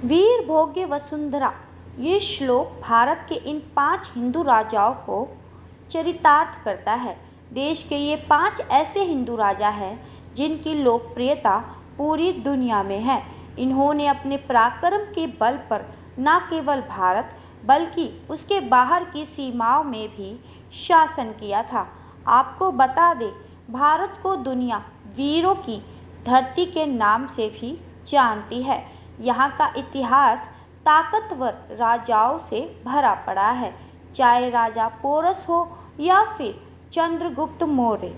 वीर भोग्य वसुंधरा, ये श्लोक भारत के इन 5 हिंदू राजाओं को चरितार्थ करता है। देश के ये 5 ऐसे हिंदू राजा हैं जिनकी लोकप्रियता पूरी दुनिया में है। इन्होंने अपने पराक्रम के बल पर न केवल भारत बल्कि उसके बाहर की सीमाओं में भी शासन किया था। आपको बता दें, भारत को दुनिया वीरों की धरती के नाम से भी जानती है। यहाँ का इतिहास ताकतवर राजाओं से भरा पड़ा है, चाहे राजा पोरस हो या फिर चंद्रगुप्त मौर्य,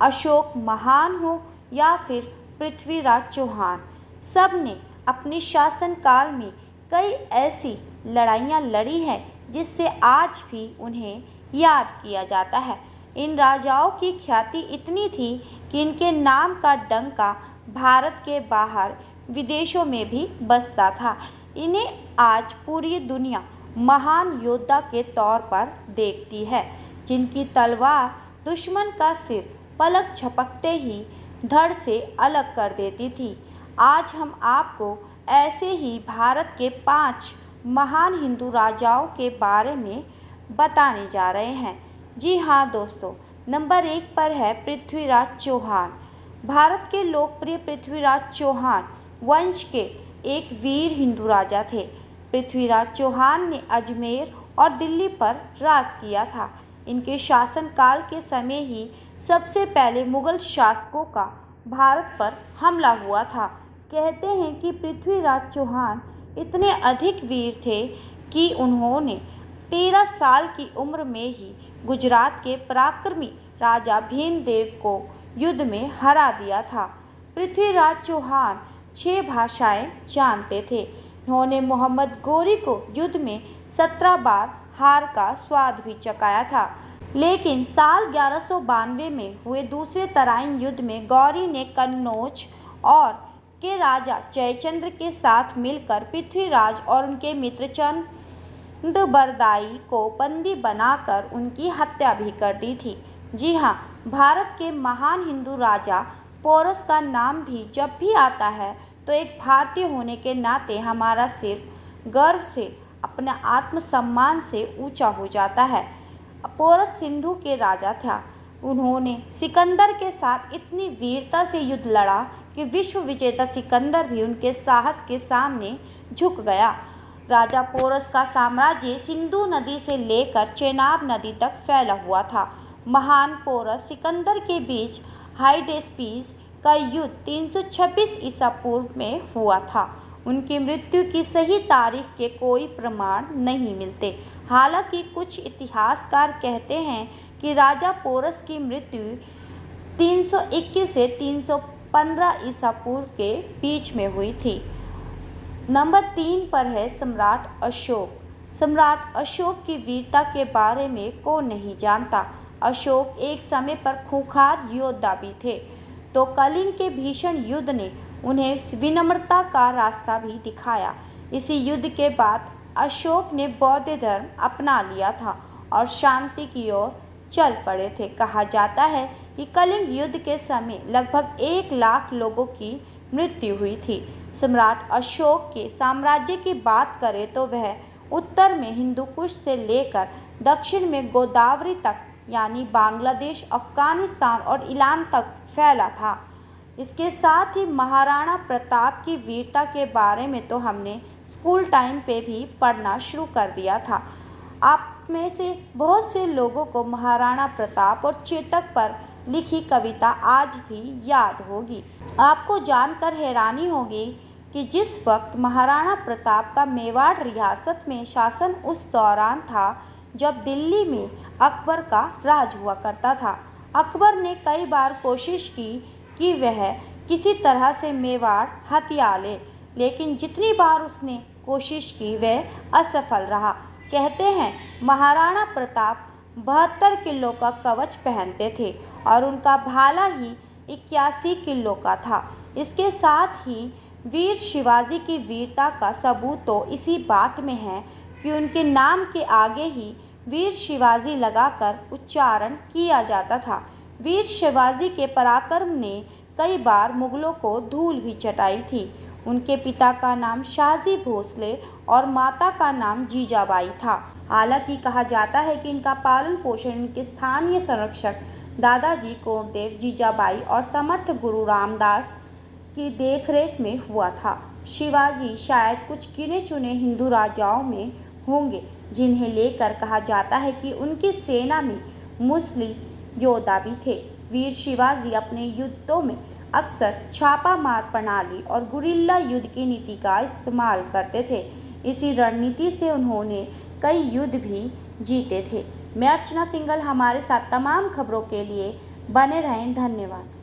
अशोक महान हो या फिर पृथ्वीराज चौहान। सब ने अपने शासनकाल में कई ऐसी लड़ाइयाँ लड़ी हैं जिससे आज भी उन्हें याद किया जाता है। इन राजाओं की ख्याति इतनी थी कि इनके नाम का डंका भारत के बाहर विदेशों में भी बजता था। इन्हें आज पूरी दुनिया महान योद्धा के तौर पर देखती है, जिनकी तलवार दुश्मन का सिर पलक झपकते ही धड़ से अलग कर देती थी। आज हम आपको ऐसे ही भारत के 5 महान हिंदू राजाओं के बारे में बताने जा रहे हैं। जी हाँ दोस्तों, नंबर 1 पर है पृथ्वीराज चौहान। भारत के लोकप्रिय पृथ्वीराज चौहान वंश के एक वीर हिंदू राजा थे। पृथ्वीराज चौहान ने अजमेर और दिल्ली पर राज किया था। इनके शासनकाल के समय ही सबसे पहले मुगल शासकों का भारत पर हमला हुआ था। कहते हैं कि पृथ्वीराज चौहान इतने अधिक वीर थे कि उन्होंने 13 साल की उम्र में ही गुजरात के पराक्रमी राजा भीमदेव को युद्ध में हरा दिया था। पृथ्वीराज चौहान 6 भाषाएं जानते थे। इन्होंने मोहम्मद गौरी को युद्ध में 17 बार हार का स्वाद भी चखाया था। लेकिन साल 1192 में हुए दूसरे तराइन युद्ध में गौरी ने कन्नौज और के राजा जयचंद्र के साथ मिलकर पृथ्वीराज और उनके मित्र चंद्रबरदाई को बंदी बनाकर उनकी हत्या भी कर दी थी। जी हाँ, भारत के महान हिंदू राजा पोरस का नाम भी जब भी आता है तो एक भारतीय होने के नाते हमारा सिर गर्व से, अपने आत्मसम्मान से ऊंचा हो जाता है। पोरस सिंधु के राजा था। उन्होंने सिकंदर के साथ इतनी वीरता से युद्ध लड़ा कि विश्व विजेता सिकंदर भी उनके साहस के सामने झुक गया। राजा पोरस का साम्राज्य सिंधु नदी से लेकर चेनाब नदी तक फैला हुआ था। महान पोरस सिकंदर के बीच हाइडेस्पीस का युद्ध 326 ईसा पूर्व में हुआ था। उनकी मृत्यु की सही तारीख के कोई प्रमाण नहीं मिलते। हालांकि कुछ इतिहासकार कहते हैं कि राजा पोरस की मृत्यु 321 से 315 ईसा पूर्व के बीच में हुई थी। नंबर 3 पर है सम्राट अशोक। सम्राट अशोक की वीरता के बारे में कौन नहीं जानता। अशोक एक समय पर खूंखार योद्धा भी थे, तो कलिंग के भीषण युद्ध ने उन्हें विनम्रता का रास्ता भी दिखाया। इसी युद्ध के बाद अशोक ने बौद्ध धर्म अपना लिया था और शांति की ओर चल पड़े थे। कहा जाता है कि कलिंग युद्ध के समय लगभग 1 लाख लोगों की मृत्यु हुई थी। सम्राट अशोक के साम्राज्य की बात करें तो वह उत्तर में हिंदू कुश से लेकर दक्षिण में गोदावरी तक यानी बांग्लादेश, अफगानिस्तान और ईरान तक फैला था। इसके साथ ही महाराणा प्रताप की वीरता के बारे में तो हमने स्कूल टाइम पे भी पढ़ना शुरू कर दिया था। आप में से बहुत से लोगों को महाराणा प्रताप और चेतक पर लिखी कविता आज भी याद होगी। आपको जानकर हैरानी होगी कि जिस वक्त महाराणा प्रताप का मेवाड़ रियासत में शासन उस दौरान था जब दिल्ली में अकबर का राज हुआ करता था। अकबर ने कई बार कोशिश की कि वह किसी तरह से मेवाड़ हथिया ले, लेकिन जितनी बार उसने कोशिश की वह असफल रहा। कहते हैं महाराणा प्रताप 72 किलो का कवच पहनते थे और उनका भाला ही 81 किलो का था। इसके साथ ही वीर शिवाजी की वीरता का सबूत तो इसी बात में है कि उनके नाम के आगे ही वीर शिवाजी लगाकर उच्चारण किया जाता था। वीर शिवाजी के पराक्रम ने कई बार मुगलों को धूल भी चटाई थी। उनके पिता का नाम शाहजी भोसले और माता का नाम जीजाबाई था। हालांकि कहा जाता है कि इनका पालन पोषण इनके स्थानीय संरक्षक दादाजी कोंडदेव, जीजाबाई और समर्थ गुरु रामदास की देखरेख में हुआ था। शिवाजी शायद कुछ गिने चुने हिंदू राजाओं में होंगे जिन्हें लेकर कहा जाता है कि उनकी सेना में मुस्लिम योद्धा भी थे। वीर शिवाजी अपने युद्धों में अक्सर छापा मार प्रणाली और गुरिल्ला युद्ध की नीति का इस्तेमाल करते थे। इसी रणनीति से उन्होंने कई युद्ध भी जीते थे। मैं अर्चना सिंघल, हमारे साथ तमाम खबरों के लिए बने रहें। धन्यवाद।